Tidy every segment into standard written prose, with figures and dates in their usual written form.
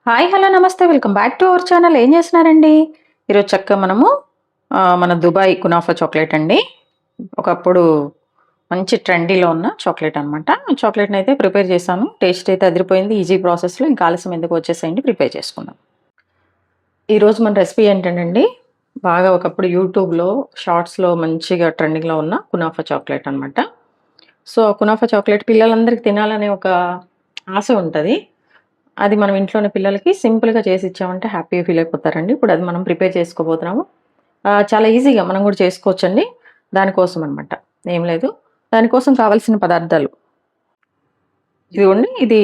Hi hello నమస్తే welcome back to our channel. ఏం చేస్తున్నారండి? ఈరోజు చక్కగా మనము మన దుబాయ్ కునాఫా చాక్లెట్ అండి. ఒకప్పుడు మంచి ట్రెండీలో ఉన్న చాక్లెట్ అనమాట. చాక్లెట్ని అయితే ప్రిపేర్ చేశాను. టేస్ట్ అయితే అదిరిపోయింది. ఈజీ ప్రాసెస్లో ఇంకా ఆలస్యం ఎందుకు వచ్చేసేయండి, ప్రిపేర్ చేసుకుందాం. ఈరోజు మన రెసిపీ ఏంటంటే బాగా ఒకప్పుడు యూట్యూబ్లో షార్ట్స్లో మంచిగా ట్రెండింగ్లో ఉన్న కునాఫా చాక్లెట్ అనమాట. సో కునాఫా చాక్లెట్ పిల్లలందరికీ తినాలనే ఒక ఆశ ఉంటుంది. అది మనం ఇంట్లోనే పిల్లలకి సింపుల్‌గా చేసి ఇచ్చామంటే హ్యాపీగా ఫీల్ అయిపోతారండి. ఇప్పుడు అది మనం ప్రిపేర్ చేసుకోబోతున్నాము. చాలా ఈజీగా మనం కూడా చేసుకోవచ్చండి. దానికోసం అనమాట. ఏం లేదు. దానికోసం కావాల్సిన పదార్థాలు ఇదిగోండి. ఇది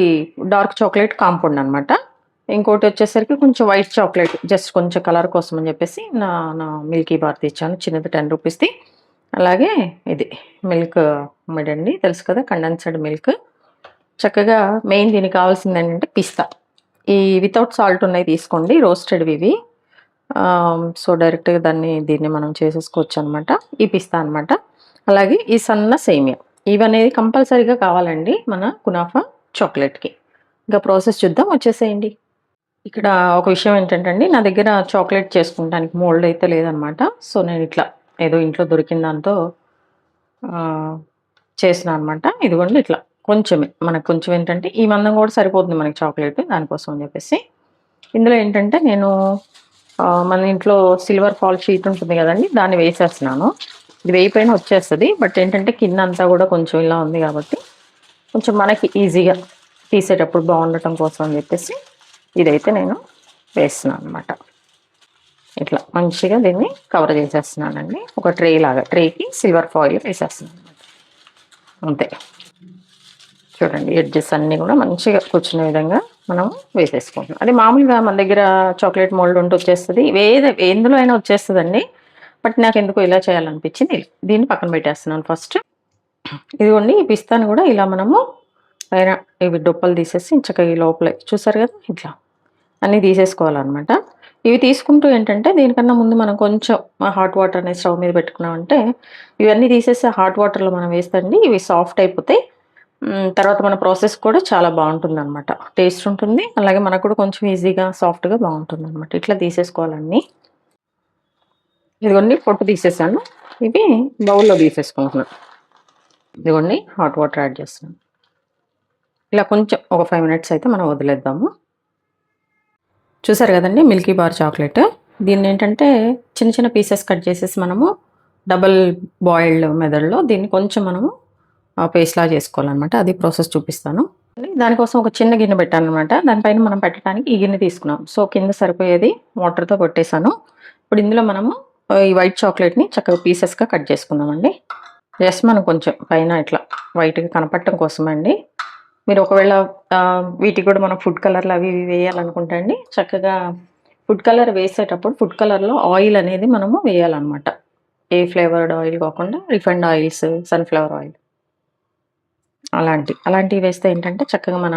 డార్క్ చాక్లేట్ కాంపౌండ్ అనమాట. ఇంకోటి వచ్చేసరికి కొంచెం వైట్ చాక్లేట్ జస్ట్ కొంచెం కలర్ కోసం అని చెప్పేసి నా నా మిల్కీ బార్ తెచ్చాను. చిన్నది ₹10ది. అలాగే ఇది మిల్క్ మెడ్ అండి. తెలుసు కదా, కండెన్స్డ్ మిల్క్. చక్కగా మెయిన్ దీనికి కావాల్సింది ఏంటంటే పిస్తా. ఈ వితౌట్ సాల్ట్ ఉన్నాయి తీసుకోండి, రోస్టెడ్వి ఇవి. సో డైరెక్ట్గా దీన్ని మనం చేసేసుకోవచ్చు అనమాట. ఈ పిస్తా అనమాట. అలాగే ఈ సన్న సేమియా, ఇవనేది కంపల్సరీగా కావాలండి మన కునాఫా చాక్లెట్కి. ఇంకా ప్రాసెస్ చూద్దాం, వచ్చేసేయండి. ఇక్కడ ఒక విషయం ఏంటంటే నా దగ్గర చాక్లెట్ చేసుకుంటానికి మోల్డ్ అయితే లేదనమాట. సో నేను ఇట్లా ఏదో ఇంట్లో దొరికిన దాంతో చేసిన అనమాట. ఇదిగోండి ఇట్లా కొంచెమే, మనకు కొంచెం ఏంటంటే ఈ మందం కూడా సరిపోతుంది మనకి చాక్లెట్, దానికోసం అని చెప్పేసి. ఇందులో ఏంటంటే నేను మన ఇంట్లో సిల్వర్ ఫాల్ షీట్ ఉంటుంది కదండి, దాన్ని వేసేస్తున్నాను. ఇది వేయిపోయినా వచ్చేస్తుంది, బట్ ఏంటంటే కింద అంతా కూడా కొంచెం ఇలా ఉంది కాబట్టి కొంచెం మనకి ఈజీగా తీసేటప్పుడు బాగుండటం కోసం అని చెప్పేసి ఇదైతే నేను వేస్తున్నాను అనమాట. ఇట్లా మంచిగా దీన్ని కవర్ చేసేస్తున్నానండి. ఒక ట్రే లాగా, ట్రేకి సిల్వర్ ఫాయిల్ వేసేస్తున్నాను అనమాట. అంతే. చూడండి, ఎడ్జెస్ అన్నీ కూడా మంచిగా కూర్చునే విధంగా మనం వేసేసుకుంటున్నాం. అది మామూలుగా మన దగ్గర చాక్లెట్ మోల్డ్ ఉంటే వచ్చేస్తుంది, ఎందులో అయినా వచ్చేస్తుందండి. బట్ నాకు ఎందుకు ఇలా చేయాలనిపించింది. దీన్ని పక్కన పెట్టేస్తున్నాను ఫస్ట్. ఇదిగోండి, ఈ పిస్తాను కూడా ఇలా మనము పైన ఇవి డొప్పలు తీసేసి చక్కగా ఈ లోపలే చూసారు కదా, ఇట్లా అన్నీ తీసేసుకోవాలన్నమాట. ఇవి తీసుకుంటూ ఏంటంటే దీనికన్నా ముందు మనం కొంచెం హాట్ వాటర్ అనేది స్టవ్ మీద పెట్టుకున్నామంటే ఇవన్నీ తీసేసి హాట్ వాటర్లో మనం వేస్తండి, ఇవి సాఫ్ట్ అయిపోతాయి. తర్వాత మన ప్రాసెస్ కూడా చాలా బాగుంటుందన్నమాట. టేస్ట్ ఉంటుంది, అలాగే మనకు కూడా కొంచెం ఈజీగా సాఫ్ట్గా బాగుంటుందన్నమాట. ఇట్లా తీసేసుకోవాలన్నీ. ఇదిగోండి పొట్టు తీసేసాను. ఇవి బౌల్లో తీసేసుకుంటున్నాను. ఇదిగోండి హాట్ వాటర్ యాడ్ చేస్తున్నాను. ఇలా కొంచెం ఒక 5 మినిట్స్ అయితే మనం వదిలేద్దాము. చూసారు కదండి మిల్కీ బార్ చాక్లెట్. దీన్ని ఏంటంటే చిన్న చిన్న పీసెస్ కట్ చేసేసి మనము డబల్ బాయిల్డ్ మెథడ్లో దీన్ని కొంచెం మనము పేస్ట్లా చేసుకోవాలన్నమాట. అది ప్రాసెస్ చూపిస్తాను. దానికోసం ఒక చిన్న గిన్నె పెట్టాను అనమాట. దానిపైన మనం పెట్టడానికి ఈ గిన్నె తీసుకున్నాం. సో కింద సరిపోయేది వాటర్తో కొట్టేశాను. ఇప్పుడు ఇందులో మనము ఈ వైట్ చాక్లెట్ని చక్కగా పీసెస్గా కట్ చేసుకుందామండి. జస్ట్ మనం కొంచెం పైన ఇట్లా వైట్గా కనపడటం కోసమండి. మీరు ఒకవేళ వీటికి కూడా మనం ఫుడ్ కలర్లు అవి ఇవి వేయాలనుకుంటే అండి, చక్కగా ఫుడ్ కలర్ వేసేటప్పుడు ఫుడ్ కలర్లో ఆయిల్ అనేది మనము వేయాలన్నమాట. ఏ ఫ్లేవర్డ్ ఆయిల్ కాకుండా రిఫైండ్ ఆయిల్స్, సన్ఫ్లవర్ ఆయిల్ అలాంటివి వేస్తే ఏంటంటే చక్కగా మన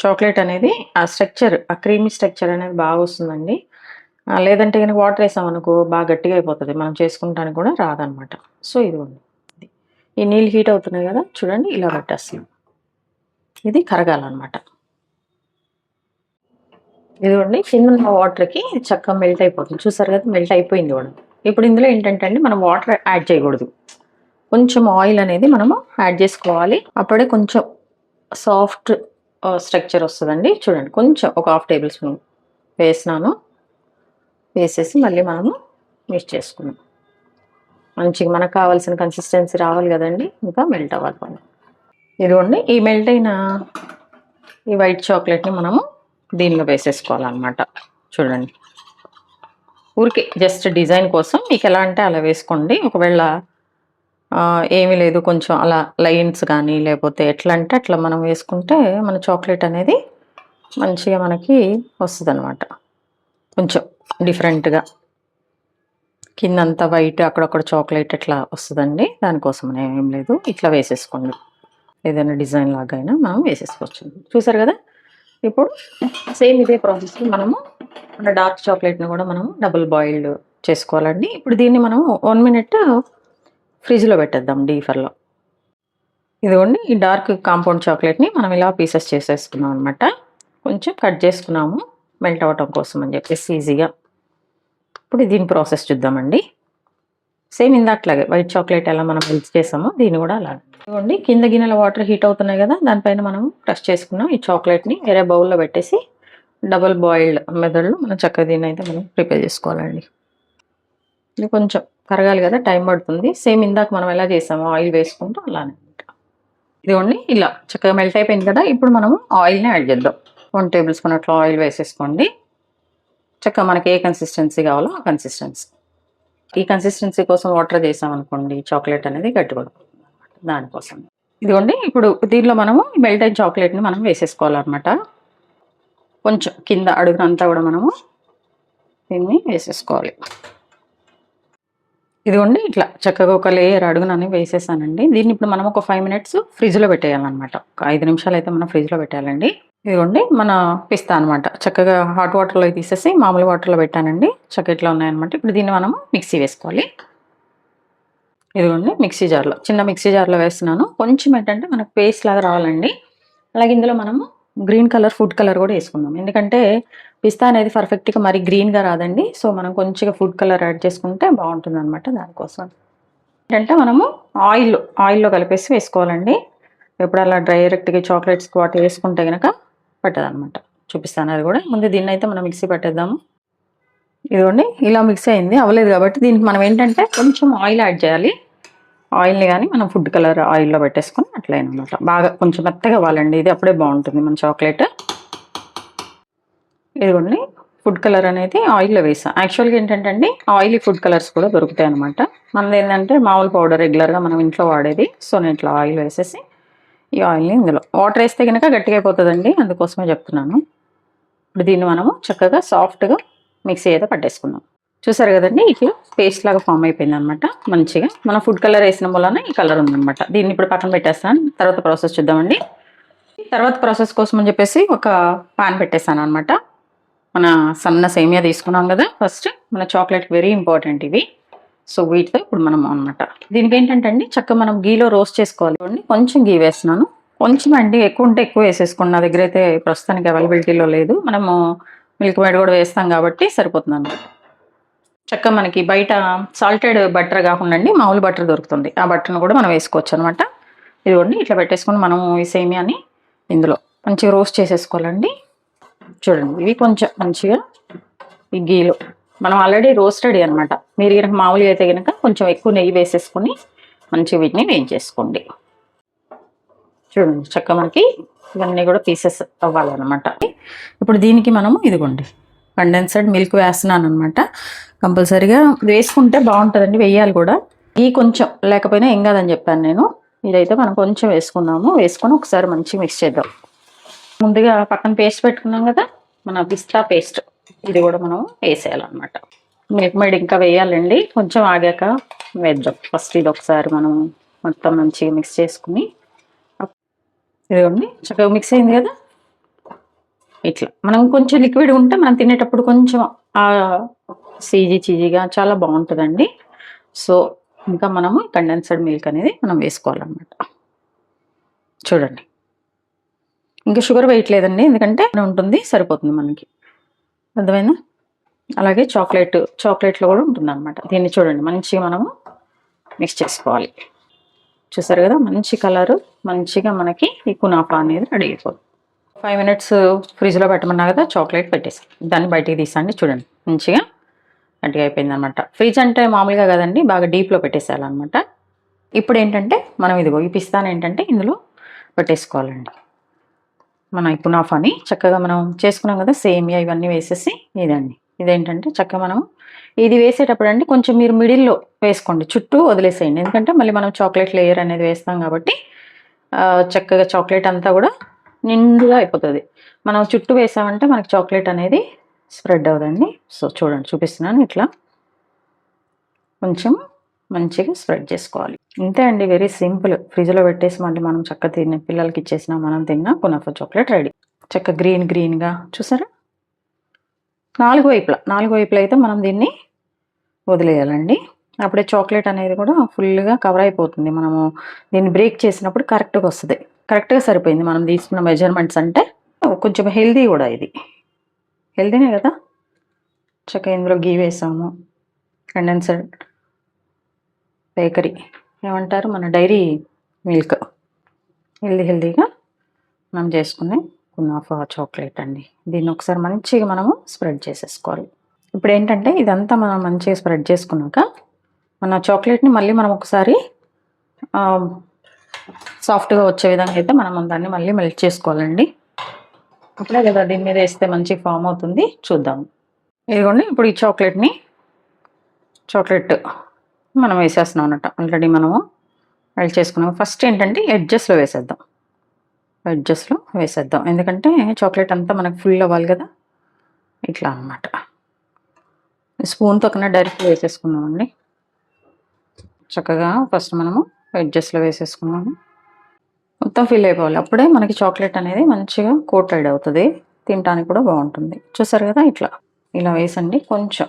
చాక్లెట్ అనేది ఆ స్ట్రక్చర్, ఆ క్రీమీ స్ట్రక్చర్ అనేది బాగా వస్తుందండి. లేదంటే కనుక వాటర్ వేసామనుకో బాగా గట్టిగా అయిపోతుంది, మనం చేసుకుంటానికి కూడా రాదనమాట. సో ఇదిగోండి, ఈ నీళ్ళు హీట్ అవుతున్నాయి కదా, చూడండి ఇలా పెట్టేస్తాం. ఇది కరగాలన్నమాట. ఇదిగోండి కింద ఉన్న వాటర్కి ఇది చక్కగా మెల్ట్ అయిపోతుంది. చూసారు కదా, మెల్ట్ అయిపోయింది కూడా. ఇప్పుడు ఇందులో ఏంటంటే అండి మనం వాటర్ యాడ్ చేయకూడదు, కొంచెం ఆయిల్ అనేది మనము యాడ్ చేసుకోవాలి. అప్పుడే కొంచెం సాఫ్ట్ స్ట్రక్చర్ వస్తుందండి. చూడండి, కొంచెం ఒక 1/2 టేబుల్ స్పూన్ వేసినాను. వేసేసి మళ్ళీ మనము మిక్స్ చేసుకున్నాం. మంచిగా మనకు కావాల్సిన కన్సిస్టెన్సీ రావాలి కదండి, ఇంకా మెల్ట్ అవ్వాలి మనం. ఇదిగోండి, ఈ మెల్ట్ అయిన ఈ వైట్ చాక్లెట్ని మనము దీనిలో వేసేసుకోవాలన్నమాట. చూడండి, ఊరికే జస్ట్ డిజైన్ కోసం మీకు ఎలా అంటే అలా వేసుకోండి. ఒకవేళ ఏమీ లేదు, కొంచెం అలా లైన్స్ కానీ లేకపోతే ఎట్లా అంటే అట్లా మనం వేసుకుంటే మన చాక్లెట్ అనేది మంచిగా మనకి వస్తుంది అనమాట. కొంచెం డిఫరెంట్గా కిందంతా వైట్, అక్కడక్కడ చాక్లెట్ ఎట్లా వస్తుందండి. దానికోసం ఏం లేదు, ఇట్లా వేసేసుకోండి. ఏదైనా డిజైన్ లాగా అయినా మనం వేసేసుకోవచ్చు. చూసారు కదా, ఇప్పుడు సేమ్ ఇదే ప్రాసెస్లో మనము మన డార్క్ చాక్లెట్ని కూడా మనము డబుల్ బాయిల్డ్ చేసుకోవాలండి. ఇప్పుడు దీన్ని మనం 1 మినిట్ ఫ్రిడ్జ్లో పెట్టేద్దాం, డీఫర్లో. ఇదిగోండి, ఈ డార్క్ కాంపౌండ్ చాక్లెట్ని మనం ఇలా పీసెస్ చేసేసుకున్నాం అనమాట. కొంచెం కట్ చేసుకున్నాము మెల్ట్ అవ్వటం కోసం అని చెప్పేసి ఈజీగా. ఇప్పుడు దీని ప్రాసెస్ చూద్దామండి. సేమ్ ఇందాకలాగే వైట్ చాక్లెట్ ఎలా మనం మెల్ట్ చేసామో దీన్ని కూడా అలాగే. ఇదిగోండి కింద గిన్నెల వాటర్ హీట్ అవుతున్నాయి కదా, దానిపైన మనం క్రష్ చేసుకున్నాం ఈ చాక్లెట్ని వేరే బౌల్లో పెట్టేసి డబుల్ బాయిల్డ్ మెథడ్లో మనం చక్కగా దీన్ని అయితే మనం ప్రిపేర్ చేసుకోవాలండి. ఇది కొంచెం కరగాలి కదా, టైం పడుతుంది. సేమ్ ఇందాక మనం ఎలా చేసామో ఆయిల్ వేసుకుంటూ అలానే. ఇదిగోండి ఇలా చక్కగా మెల్ట్ అయిపోయింది కదా, ఇప్పుడు మనము ఆయిల్ని యాడ్ చేద్దాం. 1 టేబుల్ స్పూన్ అట్లా ఆయిల్ వేసేసుకోండి. చక్కగా మనకి ఏ కన్సిస్టెన్సీ కావాలో ఆ కన్సిస్టెన్సీ. ఈ కన్సిస్టెన్సీ కోసం వాటర్ చేసామనుకోండి చాక్లెట్ అనేది గట్టిపడుతుంది అనమాట, దానికోసం. ఇదిగోండి ఇప్పుడు దీనిలో మనము మెల్ట్ అయిన చాక్లెట్ని మనం వేసేసుకోవాలన్నమాట. కొంచెం కింద అడుగునంతా కూడా మనము దీన్ని వేసేసుకోవాలి. ఇదిగోండి ఇట్లా చక్కగా ఒక లేయర్ అడుగునని వేసేసానండి. దీన్ని ఇప్పుడు మనం ఒక 5 మినిట్స్ ఫ్రిడ్జ్లో పెట్టేయాలన్నమాట. ఒక 5 నిమిషాలు అయితే మనం ఫ్రిడ్జ్లో పెట్టాలండి. ఇదిగోండి మన పిస్తా అనమాట. చక్కగా హాట్ వాటర్లో తీసేసి మామూలు వాటర్లో పెట్టానండి. చక్కగా ఇట్లా ఉన్నాయన్నమాట. ఇప్పుడు దీన్ని మనము మిక్సీ వేసుకోవాలి. ఇదిగోండి మిక్సీ జార్లో, చిన్న మిక్సీ జార్లో వేస్తున్నాను. కొంచెం ఏంటంటే మనకు పేస్ట్ లాగా రావాలండి. అలాగే ఇందులో మనము గ్రీన్ కలర్ ఫుడ్ కలర్ కూడా వేసుకుందాం. ఎందుకంటే పిస్తా అనేది పర్ఫెక్ట్గా మరి గ్రీన్గా రాదండి. సో మనం కొంచెంగా ఫుడ్ కలర్ యాడ్ చేసుకుంటే బాగుంటుంది అనమాట. దానికోసం ఏంటంటే మనము ఆయిల్లో కలిపేసి వేసుకోవాలండి. ఎప్పుడు అలా డైరెక్ట్గా చాక్లెట్స్ వాటి వేసుకుంటే కనుక పట్టదనమాట. చూపిస్తాను అది కూడా. ముందు దీన్ని అయితే మనం మిక్సీ పట్టేద్దాము. ఇదిగోండి ఇలా మిక్సీ అయింది, అవ్వలేదు కాబట్టి దీనికి మనం ఏంటంటే కొంచెం ఆయిల్ యాడ్ చేయాలి. ఆయిల్ని కానీ మనం ఫుడ్ కలర్ ఆయిల్లో పెట్టేసుకొని అట్లయినమాట. బాగా కొంచెం మెత్తగా అవ్వాలండి, ఇది అప్పుడే బాగుంటుంది మన చాక్లెట్. ఇదిగోండి ఫుడ్ కలర్ అనేది ఆయిల్లో వేసాం. యాక్చువల్గా ఏంటంటే అండి ఆయిలీ ఫుడ్ కలర్స్ కూడా దొరుకుతాయి అనమాట. మనది ఏంటంటే మామూలు పౌడర్ రెగ్యులర్గా మనం ఇంట్లో వాడేది. సో నేను ఇట్లా ఆయిల్ వేసేసి ఈ ఆయిల్ని ఇందులో వాటర్ వేస్తే కనుక గట్టిగా అయిపోతుందండి, అందుకోసమే చెప్తున్నాను. ఇప్పుడు దీన్ని మనము చక్కగా సాఫ్ట్గా మిక్సీ అయితే పట్టేసుకుందాం. చూసారు కదండి ఇట్లా పేస్ట్ లాగా ఫామ్ అయిపోయింది అనమాట. మంచిగా మనం ఫుడ్ కలర్ వేసిన వలన ఈ కలర్ ఉందన్నమాట. దీన్ని ఇప్పుడు పక్కన పెట్టేస్తాను. తర్వాత ప్రాసెస్ చూద్దామండి. తర్వాత ప్రాసెస్ కోసం అని చెప్పేసి ఒక పాన్ పెట్టేస్తాను అనమాట. మన సన్న సేమియా తీసుకున్నాం కదా, ఫస్ట్ మన చాక్లెట్ వెరీ ఇంపార్టెంట్ ఇవి. సో వీటితో ఇప్పుడు మనం అనమాట దీనికి ఏంటంటే అండి చక్కగా మనం గీలో రోస్ట్ చేసుకోవాలి. కొంచెం గీ వేస్తున్నాను, కొంచెం అండి, ఎక్కువ ఉంటే ఎక్కువ వేసేసుకోండి. నా దగ్గర అయితే ప్రస్తుతానికి అవైలబిలిటీలో లేదు. మనము మిల్క్ మేడ్ కూడా వేస్తాం కాబట్టి సరిపోతుంది అనమాట. చక్కగా మనకి బయట సాల్టెడ్ బటర్ కాకుండా అండి మామూలు బటర్ దొరుకుతుంది, ఆ బటర్ను కూడా మనం వేసుకోవచ్చు అనమాట. ఇదిగోండి ఇట్లా పెట్టేసుకొని మనము ఈ సేమియాని ఇందులో మంచిగా రోస్ట్ చేసేసుకోవాలండి. చూడండి ఇవి కొంచెం మంచిగా ఈ గీలో మనం ఆల్రెడీ రోస్టెడ్ అనమాట. మీరు కనుక మామూలుగా అయితే కనుక కొంచెం ఎక్కువ నెయ్యి వేసేసుకొని మంచిగా వీటిని వేయించేసుకోండి. చూడండి చక్కగా మనకి ఇవన్నీ కూడా పీసెస్ అవ్వాలన్నమాట. ఇప్పుడు దీనికి మనము ఇదిగోండి కండెన్సర్డ్ మిల్క్ వేస్తున్నాను అనమాట. కంపల్సరీగా వేసుకుంటే బాగుంటుందండి, వేయాలి కూడా. ఈ కొంచెం లేకపోయినా ఏం కాదని చెప్పాను నేను. ఇదైతే మనం కొంచెం వేసుకున్నాము. వేసుకొని ఒకసారి మంచిగా మిక్స్ చేద్దాం. ముందుగా పక్కన పేస్ట్ పెట్టుకున్నాం కదా మన పిస్తా పేస్ట్, ఇది కూడా మనం వేసేయాలన్నమాట. మిల్క్ మేడ్ ఇంకా వేయాలండి, కొంచెం ఆగాక వేద్దాం. ఫస్ట్ ఇది ఒకసారి మనం మొత్తం మంచిగా మిక్స్ చేసుకుని, ఇదిగోండి చక్కగా మిక్స్ అయింది కదా. ఇట్లా మనం కొంచెం లిక్విడ్ ఉంటే మనం తినేటప్పుడు కొంచెం చీజీగా చాలా బాగుంటుందండి. సో ఇంకా మనము కండెన్సర్డ్ మిల్క్ అనేది మనం వేసుకోవాలన్నమాట. చూడండి ఇంకా షుగర్ వేయట్లేదండి, ఎందుకంటే ఉంటుంది, సరిపోతుంది మనకి. అర్థమైందా? అలాగే చాక్లెట్లో కూడా ఉంటుంది అనమాట. దీన్ని చూడండి మంచిగా మనము మిక్స్ చేసుకోవాలి. చూసారు కదా మంచి కలరు, మంచిగా మనకి ఈ కునాఫా అనేది రెడీ అయిపోతుంది. 5 మినిట్స్ ఫ్రిడ్జ్లో పెట్టమన్నా కదా, చాక్లెట్ పెట్టేసాను. దాన్ని బయటికి తీసండి. చూడండి మంచిగా గట్టిగా అయిపోయింది అనమాట. ఫ్రిడ్జ్ అంటే మామూలుగా కదండి, బాగా డీప్లో పెట్టేసేయాలన్నమాట. ఇప్పుడు ఏంటంటే మనం ఇదిగో ఈ పిస్తాను ఏంటంటే ఇందులో పెట్టేసుకోవాలండి. మన ఈ కునాఫాని చక్కగా మనం చేసుకున్నాం కదా, సేమియా ఇవన్నీ వేసేసి ఇదేంటంటే చక్కగా మనం ఇది వేసేటప్పుడు అండి కొంచెం మీరు మిడిల్లో వేసుకోండి, చుట్టూ వదిలేసేయండి. ఎందుకంటే మళ్ళీ మనం చాక్లెట్ లేయర్ అనేది వేస్తాం కాబట్టి చక్కగా చాక్లెట్ అంతా కూడా నిండుగా అయిపోతుంది. మనం చుట్టూ వేసామంటే మనకి చాక్లెట్ అనేది స్ప్రెడ్ అవ్వదండి. సో చూడండి చూపిస్తున్నాను, ఇట్లా కొంచెం మంచిగా స్ప్రెడ్ చేసుకోవాలి. ఇంతే అండి, వెరీ సింపుల్. ఫ్రిడ్జ్లో పెట్టేసి మళ్ళీ మనం చక్కగా తిన్న పిల్లలకి ఇచ్చేసినా మనం తిన్నా కునాఫా చాక్లెట్ రెడీ. చక్క గ్రీన్గా చూసారా, నాలుగు వైపులా అయితే మనం దీన్ని వదిలేయాలండి. అప్పుడే చాక్లెట్ అనేది కూడా ఫుల్గా కవర్ అయిపోతుంది. మనము దీన్ని బ్రేక్ చేసినప్పుడు కరెక్ట్గా వస్తుంది. కరెక్ట్గా సరిపోయింది మనం తీసుకున్న మెజర్మెంట్స్ అంటే. కొంచెం హెల్దీ కూడా ఇది. హెల్దీనే కదా! చక్కగా ఇందులో ఘీ వేసాము. కండెన్స్డ్ బేకరీ ఏమంటారు మన డైరీ మిల్క్. హెల్దీగా మనం చేసుకునే కునాఫా చాక్లెట్ అండి. దీన్ని ఒకసారి మంచిగా మనము స్ప్రెడ్ చేసేసుకోవాలి. ఇప్పుడేంటంటే ఇదంతా మనం మంచిగా స్ప్రెడ్ చేసుకున్నాక మన చాక్లెట్‌ని మళ్ళీ మనం ఒకసారి సాఫ్ట్‌గా వచ్చే విధంగా అయితే మనం దాన్ని మళ్ళీ మెల్ట్ చేసుకోవాలండి. అప్పుడే కదా దీని మీద వేస్తే మంచి ఫామ్ అవుతుంది. చూద్దాం. ఇదిగోండి ఇప్పుడు ఈ చాక్లెట్ మనం వేసేస్తున్నాం అన్నట్టు. ఆల్రెడీ మనము మెల్ట్ చేసుకున్నాం. ఫస్ట్ ఏంటంటే ఎడ్జెస్‌లో వేసేద్దాం. ఎందుకంటే చాక్లెట్ అంతా మనకు ఫుల్ అవ్వాలి కదా! ఇట్లా అన్నమాట. స్పూన్‌తో కన్నా డైరెక్ట్‌గా వేసేసుకుందామండి. చక్కగా ఫస్ట్ మనము ఎడ్జెస్‌లో వేసేసుకున్నాము. మొత్తం ఫిల్ అయిపోవాలి. అప్పుడే మనకి చాక్లెట్ అనేది మంచిగా కోటెడ్ అవుతది. తినటానికి కూడా బాగుంటుంది. చూసారు కదా! ఇలా వేసండి కొంచెం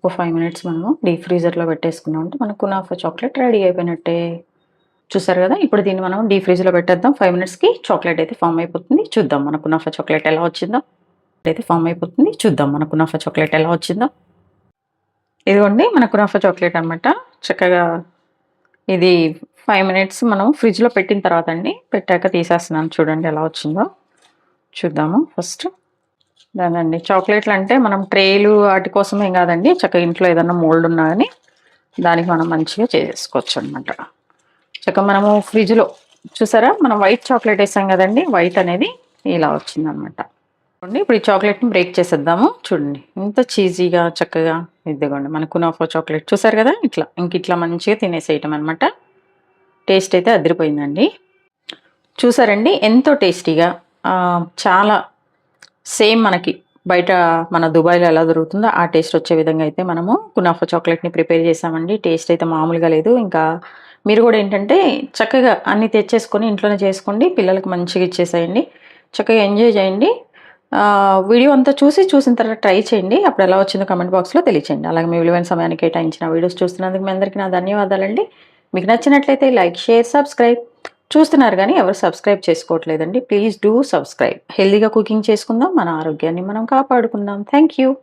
ఒక 5 మినిట్స్ మనము డీప్ ఫ్రీజర్‌లో పెట్టేసుకున్నామంటే మన కునాఫా చాక్లెట్ రెడీ అయిపోయినట్టే. చూసారు కదా! ఇప్పుడు దీన్ని మనం డీప్ ఫ్రిడ్జ్‌లో పెట్టేద్దాం. 5 మినిట్స్‌కి చాక్లెట్ అయితే ఫామ్ అయిపోతుంది. చూద్దాం మన కునాఫా చాక్లెట్ ఎలా వచ్చిందో. ఇదిగోండి మన కునాఫా చాక్లెట్ అన్నమాట. చక్కగా ఇది 5 మినిట్స్ మనం ఫ్రిడ్జ్‌లో పెట్టిన తర్వాత అండి. పెట్టాక తీసేస్తున్నాను చూడండి ఎలా వచ్చిందో. చూద్దాము ఫస్ట్. అదేనండి చాక్లెట్లు అంటే మనం ట్రేలు వాటి కోసం ఏం కాదండి. చక్కగా ఇంట్లో ఏదన్నా మోల్డ్ ఉన్నా గానీ దానికి మనం మంచిగా చేసేసుకోవచ్చు అనమాట. చక్కగా మనము ఫ్రిడ్జ్‌లో చూసారా మనం వైట్ చాక్లెట్ వేసాం కదండీ. వైట్ అనేది ఇలా వచ్చిందనమాట. ఇప్పుడు ఈ చాక్లెట్‌ని బ్రేక్ చేసేద్దాము. చూడండి ఎంత చీజీగా చక్కగా ఇదిగోండి మన కునాఫా చాక్లెట్ చూసారు కదా! ఇట్లా మంచిగా తినేసేయటం అనమాట. టేస్ట్ అయితే అదిరిపోయిందండి. చూసారండి ఎంతో టేస్టీగా చాలా సేమ్ మనకి బయట మన దుబాయ్‌లో ఎలా దొరుకుతుందో ఆ టేస్ట్ వచ్చే విధంగా అయితే మనము కునాఫా చాక్లెట్‌ని ప్రిపేర్ చేసామండి. టేస్ట్ అయితే మామూలుగా లేదు. ఇంకా మీరు కూడా ఏంటంటే చక్కగా అన్నీ తెచ్చేసుకొని ఇంట్లోనే చేసుకోండి. పిల్లలకి మంచిగా ఇచ్చేసేయండి. చక్కగా ఎంజాయ్ చేయండి. వీడియో అంతా చూసిన తర్వాత ట్రై చేయండి. అప్పుడు ఎలా వచ్చిందో కామెంట్ బాక్స్‌లో తెలియచేయండి. అలాగే మీ విలువైన సమయాన్ని కేటాయించిన వీడియోస్ చూస్తున్నందుకు మీ అందరికీ నా ధన్యవాదాలండి. మీకు నచ్చినట్లయితే లైక్, షేర్, సబ్స్క్రైబ్ చూస్తున్నారు కానీ ఎవరు సబ్స్క్రైబ్ చేసుకోవట్లేదండి. Please do subscribe. హెల్తీగా కుకింగ్ చేసుకుందాం. మన ఆరోగ్యాన్ని మనం కాపాడుకుందాం. Thank you.